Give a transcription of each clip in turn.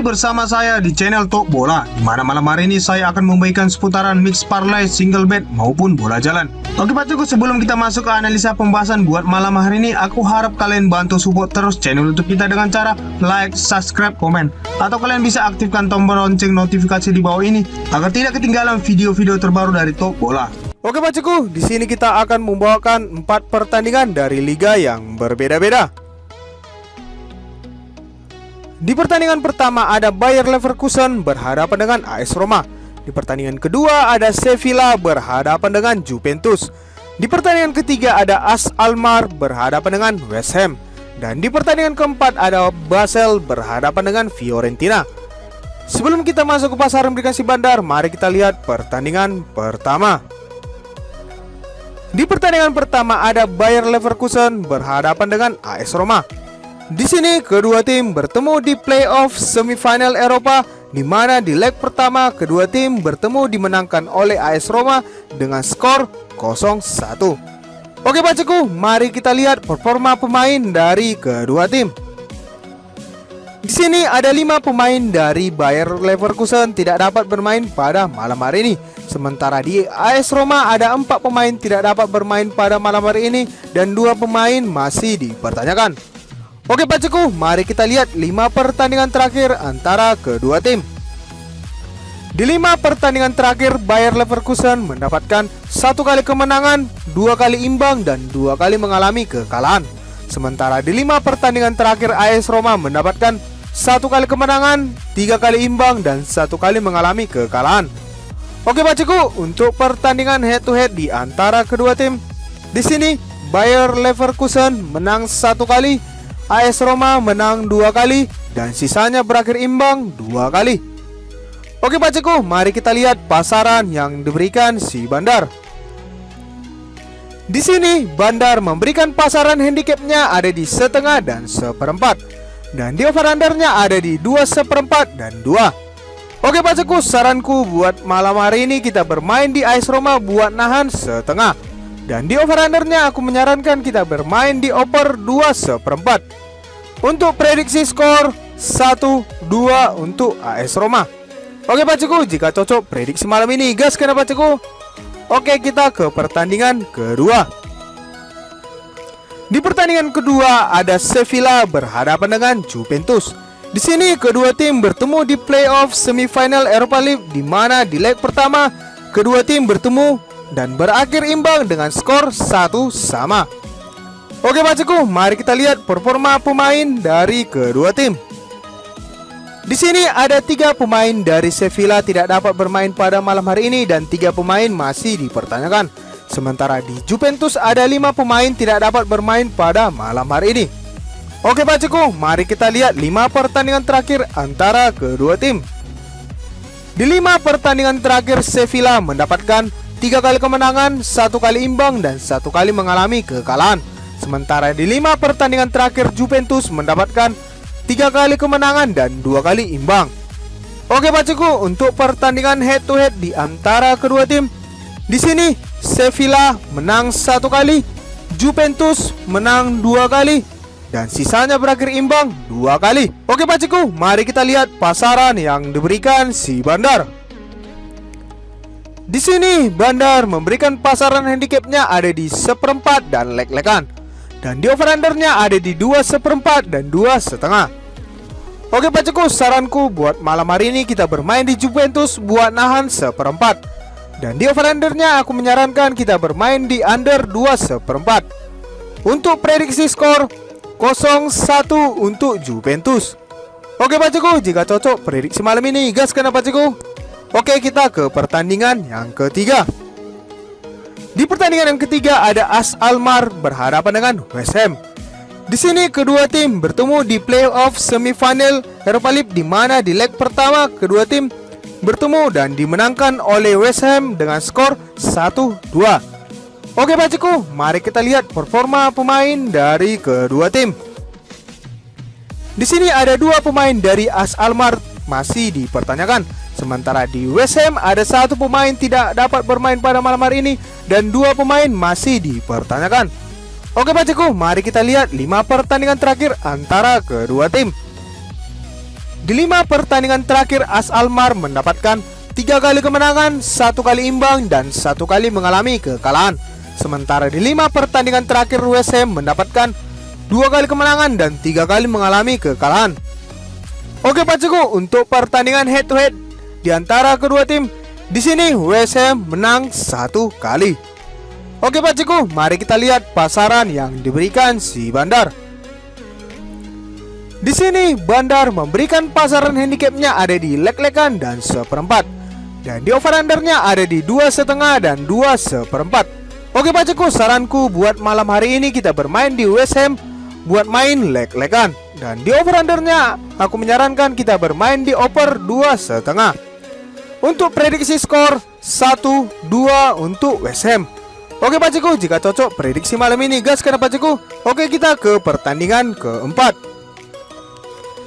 bersama saya di channel Talk Bola, di mana malam hari ini saya akan membagikan seputaran mix parlay, single bet maupun bola jalan. Oke Pak Cukup, sebelum kita masuk ke analisa pembahasan buat malam hari ini, aku harap kalian bantu support terus channel YouTube kita dengan cara like, subscribe, komen, atau kalian bisa aktifkan tombol lonceng notifikasi di bawah ini agar tidak ketinggalan video-video terbaru dari Talk Bola. Oke Pak Cukup, di sini kita akan membawakan 4 pertandingan dari liga yang berbeda-beda. Di pertandingan pertama ada Bayer Leverkusen berhadapan dengan AS Roma. Di pertandingan kedua ada Sevilla berhadapan dengan Juventus. Di pertandingan ketiga ada AS Alkmaar berhadapan dengan West Ham. Dan di pertandingan keempat ada Basel berhadapan dengan Fiorentina. Sebelum kita masuk ke pasar aplikasi bandar, mari kita lihat pertandingan pertama. Di pertandingan pertama ada Bayer Leverkusen berhadapan dengan AS Roma. Di sini kedua tim bertemu di playoff semifinal Eropa, di mana di leg pertama kedua tim bertemu dimenangkan oleh AS Roma dengan skor 0-1. Oke Pak Cukup, mari kita lihat performa pemain dari kedua tim. Di sini ada 5 pemain dari Bayer Leverkusen tidak dapat bermain pada malam hari ini. Sementara di AS Roma ada 4 pemain tidak dapat bermain pada malam hari ini dan 2 pemain masih dipertanyakan. Oke Pak Cukup, mari kita lihat 5 pertandingan terakhir antara kedua tim. Di 5 pertandingan terakhir, Bayer Leverkusen mendapatkan 1 kali kemenangan, 2 kali imbang, dan 2 kali mengalami kekalahan. Sementara di 5 pertandingan terakhir, AS Roma mendapatkan 1 kali kemenangan, 3 kali imbang, dan 1 kali mengalami kekalahan. Oke Pak Cukup, untuk pertandingan head to head di antara kedua tim, di sini Bayer Leverkusen menang 1 kali, AS Roma menang 2 kali, dan sisanya berakhir imbang 2 kali. Oke Pak Cukup, mari kita lihat pasaran yang diberikan si Bandar. Di sini Bandar memberikan pasaran handicapnya ada di setengah dan seperempat, dan di over undernya ada di 2 seperempat dan 2. Oke Pak Cukup, saranku buat malam hari ini kita bermain di AS Roma buat nahan setengah. Dan di over undernya aku menyarankan kita bermain di over 2 seperempat. Untuk prediksi skor 1-2 untuk AS Roma. Oke Pak Cukup, jika cocok prediksi malam ini gas kenapa Pak Cukup? Oke, kita ke pertandingan kedua. Di pertandingan kedua ada Sevilla berhadapan dengan Juventus. Di sini kedua tim bertemu di playoff semifinal Europa League, di mana di leg pertama kedua tim bertemu dan berakhir imbang dengan skor 1-1. Oke Pak Cukup, mari kita lihat performa pemain dari kedua tim. Di sini ada 3 pemain dari Sevilla tidak dapat bermain pada malam hari ini dan 3 pemain masih dipertanyakan. Sementara di Juventus ada 5 pemain tidak dapat bermain pada malam hari ini. Oke Pak Cukup, mari kita lihat 5 pertandingan terakhir antara kedua tim. Di 5 pertandingan terakhir Sevilla mendapatkan 3 kali kemenangan, 1 kali imbang, dan 1 kali mengalami kekalahan. Sementara di 5 pertandingan terakhir Juventus mendapatkan 3 kali kemenangan dan 2 kali imbang. Oke Pak Cukup, untuk pertandingan head to head di antara kedua tim, di sini Sevilla menang 1 kali, Juventus menang 2 kali, dan sisanya berakhir imbang 2 kali. Oke Pak Cukup, mari kita lihat pasaran yang diberikan si Bandar. Di sini Bandar memberikan pasaran handicapnya ada di seperempat dan leg-legan, dan di over undernya ada di 2 seperempat dan 2 setengah. Oke Pak Cukup, saranku buat malam hari ini kita bermain di Juventus buat nahan seperempat, dan di over undernya aku menyarankan kita bermain di under 2 seperempat. Untuk prediksi skor 0-1 untuk Juventus. Oke Pak Cukup, jika cocok prediksi malam ini gas kenapa Pak Cukup? Oke, kita ke pertandingan yang ketiga. Di pertandingan yang ketiga ada AS Alkmaar berhadapan dengan West Ham. Di sini kedua tim bertemu di playoff semifinal Europa League, di mana di leg pertama kedua tim bertemu dan dimenangkan oleh West Ham dengan skor 1-2. Oke Pak Cukup, mari kita lihat performa pemain dari kedua tim. Di sini ada 2 pemain dari AS Alkmaar masih dipertanyakan. Sementara di West Ham ada 1 pemain tidak dapat bermain pada malam hari ini dan 2 pemain masih dipertanyakan. Oke Pak Cukup, mari kita lihat 5 pertandingan terakhir antara kedua tim. Di 5 pertandingan terakhir AS Alkmaar mendapatkan 3 kali kemenangan, 1 kali imbang, dan 1 kali mengalami kekalahan. Sementara di 5 pertandingan terakhir West Ham mendapatkan 2 kali kemenangan dan 3 kali mengalami kekalahan. Oke Pak Ciku, untuk pertandingan head to head di antara kedua tim, di sini West Ham menang 1 kali. Oke Pak Ciku, mari kita lihat pasaran yang diberikan si Bandar. Di sini Bandar memberikan pasaran handicapnya ada di leg-legan dan 1/4, dan di over-undernya ada di 2,5 dan 2,4. Oke Pak Ciku, saranku buat malam hari ini kita bermain di West Ham buat main leg-legan, dan di over-undernya aku menyarankan kita bermain di over 2,5. Untuk prediksi skor 1-2 untuk West Ham. Oke Pak Ciku, jika cocok prediksi malam ini gaskan Pak Ciku. Oke, kita ke pertandingan keempat.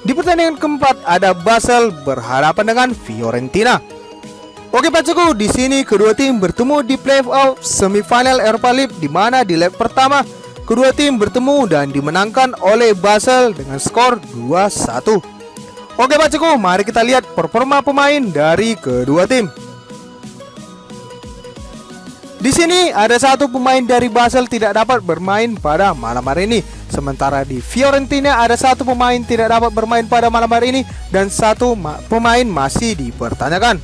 Di pertandingan keempat ada Basel berhadapan dengan Fiorentina. Oke Pak Ciku, di sini kedua tim bertemu di playoff semifinal Europa League, di mana di leg pertama kedua tim bertemu dan dimenangkan oleh Basel dengan skor 2-1. Oke Pak Ciku, mari kita lihat performa pemain dari kedua tim. Di sini ada satu pemain dari Basel tidak dapat bermain pada malam hari ini. Sementara di Fiorentina ada satu pemain tidak dapat bermain pada malam hari ini dan satu pemain masih dipertanyakan.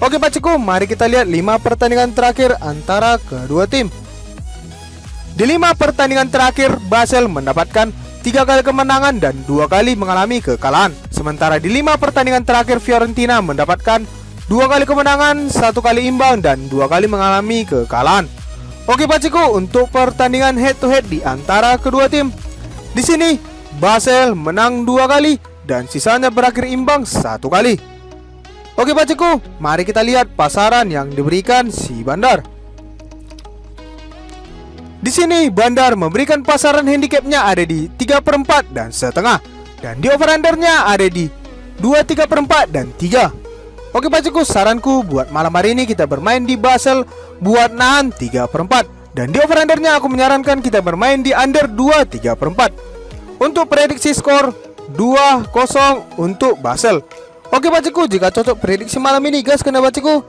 Oke Pak Ciku, mari kita lihat 5 pertandingan terakhir antara kedua tim. Di 5 pertandingan terakhir Basel mendapatkan 3 kali kemenangan dan 2 kali mengalami kekalahan. Sementara di 5 pertandingan terakhir Fiorentina mendapatkan 2 kali kemenangan, 1 kali imbang, dan 2 kali mengalami kekalahan. Oke Pak Ciku, untuk pertandingan head to head di antara kedua tim, di sini Basel menang 2 kali dan sisanya berakhir imbang 1 kali. Oke Pak Ciku, mari kita lihat pasaran yang diberikan si Bandar. Di sini Bandar memberikan pasaran handicapnya ada di 3/4 dan setengah, dan di over-undernya ada di 2/3/4 dan 3. Oke Pak Ciku, saranku buat malam hari ini kita bermain di Basel buat nahan 3/4, dan di over-undernya aku menyarankan kita bermain di under 2/3/4. Untuk prediksi skor 2-0 untuk Basel. Oke Pak Ciku, jika cocok prediksi malam ini gaskan ya Pak Ciku.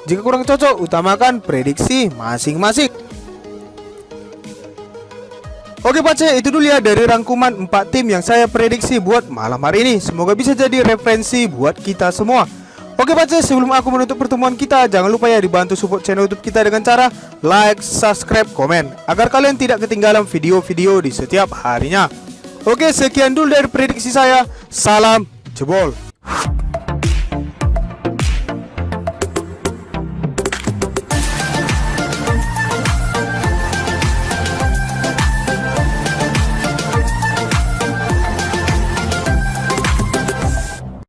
Jika kurang cocok, utamakan prediksi masing-masing. Oke Pak Cik, itu dulu ya dari rangkuman 4 tim yang saya prediksi buat malam hari ini. Semoga bisa jadi referensi buat kita semua. Oke Pak Cik, sebelum aku menutup pertemuan kita, jangan lupa ya dibantu support channel YouTube kita dengan cara like, subscribe, komen, agar kalian tidak ketinggalan video-video di setiap harinya. Oke, sekian dulu dari prediksi saya. Salam jebol.